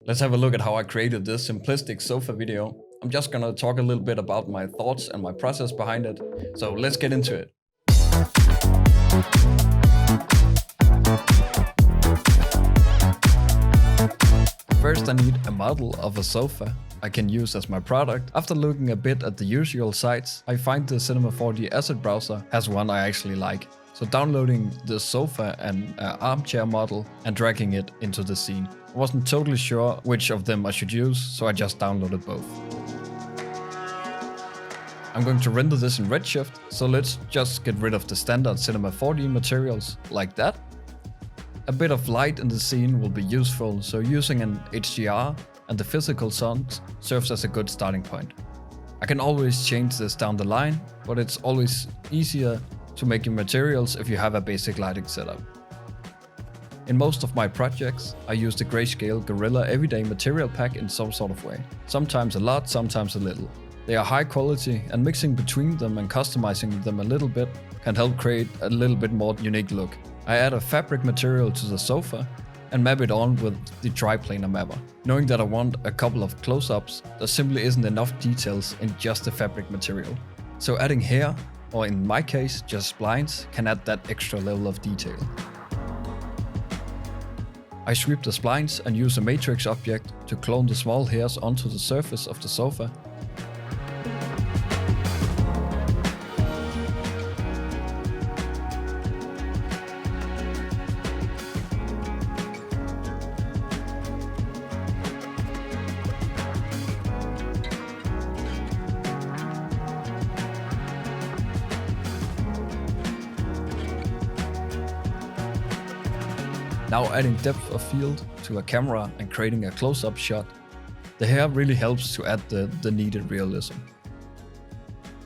Let's have a look at how I created this simplistic sofa video. I'm just gonna talk a little bit about my thoughts and my process behind it. So let's get into it. First I need a model of a sofa I can use as my product. After looking a bit at the usual sites, I find the Cinema 4D asset browser has one I actually like. So downloading the sofa and armchair model and dragging it into the scene. I wasn't totally sure which of them I should use, so I just downloaded both. I'm going to render this in Redshift, so let's just get rid of the standard Cinema 4D materials like that. A bit of light in the scene will be useful, so using an HDR and the physical sound serves as a good starting point. I can always change this down the line, but it's always easier to make your materials if you have a basic lighting setup. In most of my projects, I use the Grayscale Gorilla Everyday Material Pack in some sort of way. Sometimes a lot, sometimes a little. They are high quality, and mixing between them and customizing them a little bit can help create a little bit more unique look. I add a fabric material to the sofa and map it on with the triplanar mapper. Knowing that I want a couple of close-ups, there simply isn't enough details in just the fabric material. So adding hair, or in my case just splines, can add that extra level of detail. I sweep the splines and use a matrix object to clone the small hairs onto the surface of the sofa. Now adding depth of field to a camera and creating a close-up shot, the hair really helps to add the needed realism.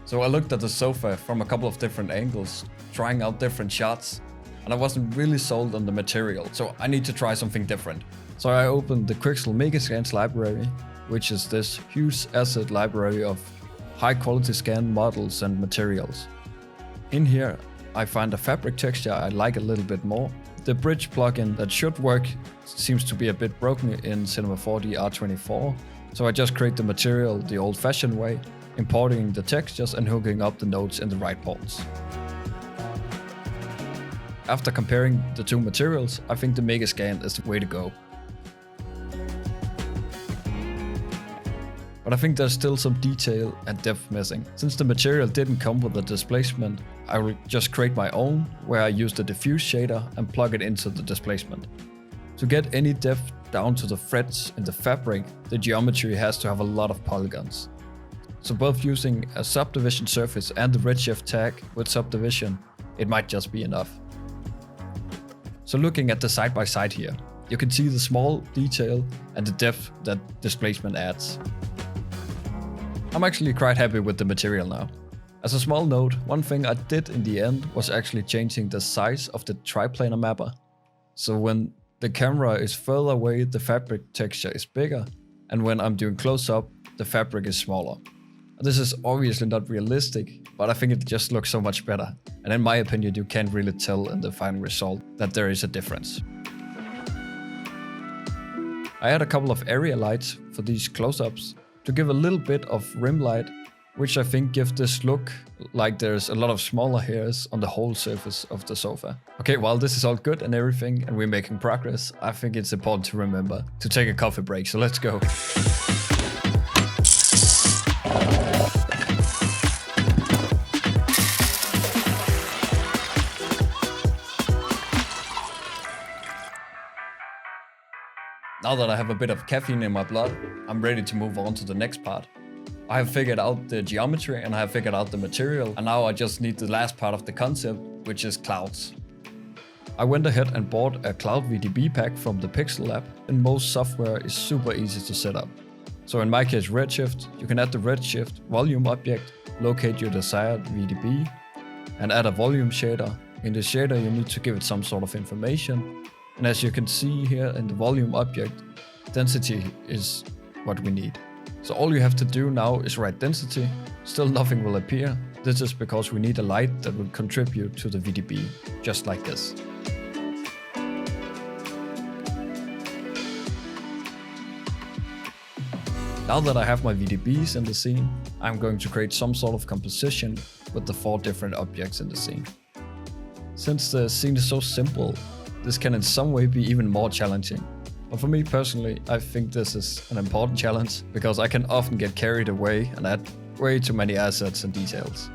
So I looked at the sofa from a couple of different angles, trying out different shots, and I wasn't really sold on the material, so I need to try something different. So I opened the Quixel Megascans library, which is this huge asset library of high-quality scan models and materials. In here, I find a fabric texture I like a little bit more. The bridge plugin that should work seems to be a bit broken in Cinema 4D R24, so I just create the material the old-fashioned way, importing the textures and hooking up the nodes in the right ports. After comparing the two materials, I think the Megascan is the way to go. But I think there's still some detail and depth missing. Since the material didn't come with a displacement, I will just create my own, where I use the diffuse shader and plug it into the displacement. To get any depth down to the threads in the fabric, the geometry has to have a lot of polygons. So both using a subdivision surface and the redshift tag with subdivision, it might just be enough. So looking at the side by side here, you can see the small detail and the depth that displacement adds. I'm actually quite happy with the material now. As a small note, one thing I did in the end was actually changing the size of the triplanar mapper. So when the camera is further away, the fabric texture is bigger, and when I'm doing close-up, the fabric is smaller. This is obviously not realistic, but I think it just looks so much better. And in my opinion, you can't really tell in the final result that there is a difference. I add a couple of area lights for these close-ups to give a little bit of rim light, which I think gives this look like there's a lot of smaller hairs on the whole surface of the sofa. Okay, while this is all good and everything and we're making progress, I think it's important to remember to take a coffee break, so let's go. Now that I have a bit of caffeine in my blood, I'm ready to move on to the next part. I have figured out the geometry and I have figured out the material, and now I just need the last part of the concept, which is clouds. I went ahead and bought a Cloud VDB pack from the Pixel Lab, and most software is super easy to set up. So in my case Redshift, you can add the Redshift volume object, locate your desired VDB, and add a volume shader. In the shader you need to give it some sort of information. And as you can see here in the volume object, density is what we need. So all you have to do now is write density, still nothing will appear. This is because we need a light that will contribute to the VDB, just like this. Now that I have my VDBs in the scene, I'm going to create some sort of composition with the 4 different objects in the scene. Since the scene is so simple, this can in some way be even more challenging. But for me personally, I think this is an important challenge because I can often get carried away and add way too many assets and details.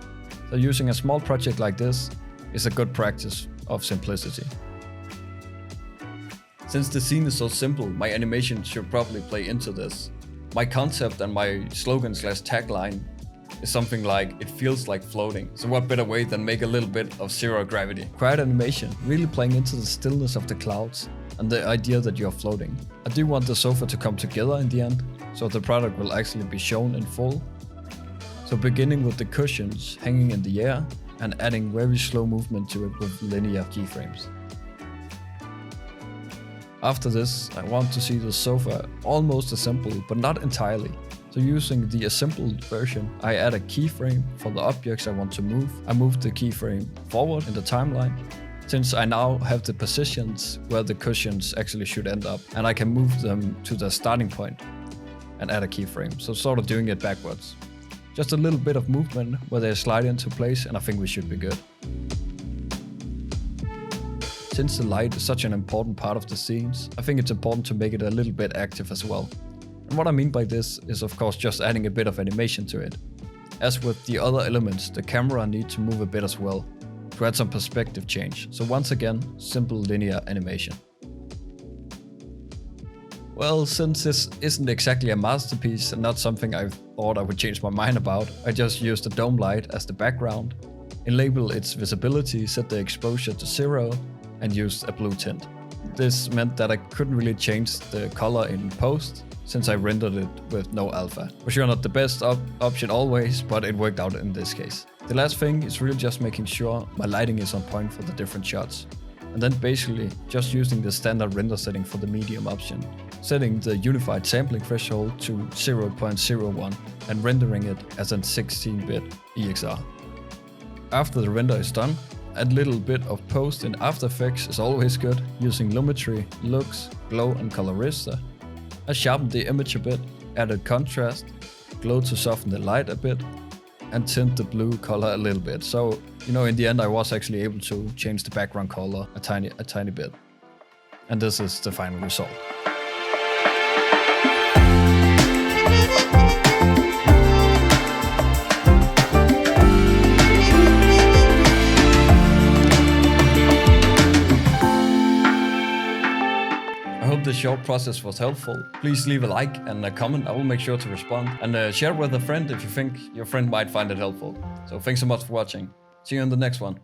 So using a small project like this is a good practice of simplicity. Since the scene is so simple, my animation should probably play into this. My concept and my slogan/tagline is something like, it feels like floating. So what better way than make a little bit of zero gravity? Quiet animation, really playing into the stillness of the clouds and the idea that you're floating. I do want the sofa to come together in the end, so the product will actually be shown in full. So beginning with the cushions hanging in the air and adding very slow movement to it with linear keyframes. After this, I want to see the sofa almost assembled, but not entirely. So using the assembled version, I add a keyframe for the objects I want to move. I move the keyframe forward in the timeline, since I now have the positions where the cushions actually should end up, and I can move them to the starting point and add a keyframe. So sort of doing it backwards. Just a little bit of movement where they slide into place, and I think we should be good. Since the light is such an important part of the scenes, I think it's important to make it a little bit active as well. And what I mean by this is of course just adding a bit of animation to it. As with the other elements, the camera needs to move a bit as well, to add some perspective change. So once again, simple linear animation. Well, since this isn't exactly a masterpiece and not something I thought I would change my mind about, I just used the dome light as the background, enable its visibility, set the exposure to 0, and used a blue tint. This meant that I couldn't really change the color in post, since I rendered it with no alpha. For sure not the best option always, but it worked out in this case. The last thing is really just making sure my lighting is on point for the different shots. And then basically just using the standard render setting for the medium option, setting the unified sampling threshold to 0.01 and rendering it as a 16-bit EXR. After the render is done, a little bit of post in After Effects is always good, using Lumetri, Lux, Glow and Colorista. I sharpened the image a bit, added contrast, glow to soften the light a bit, and tint the blue color a little bit. So, in the end I was actually able to change the background color a tiny bit. And this is the final result. I hope this short process was helpful. Please leave a like and a comment, I will make sure to respond. And share with a friend if you think your friend might find it helpful. So thanks so much for watching. See you in the next one.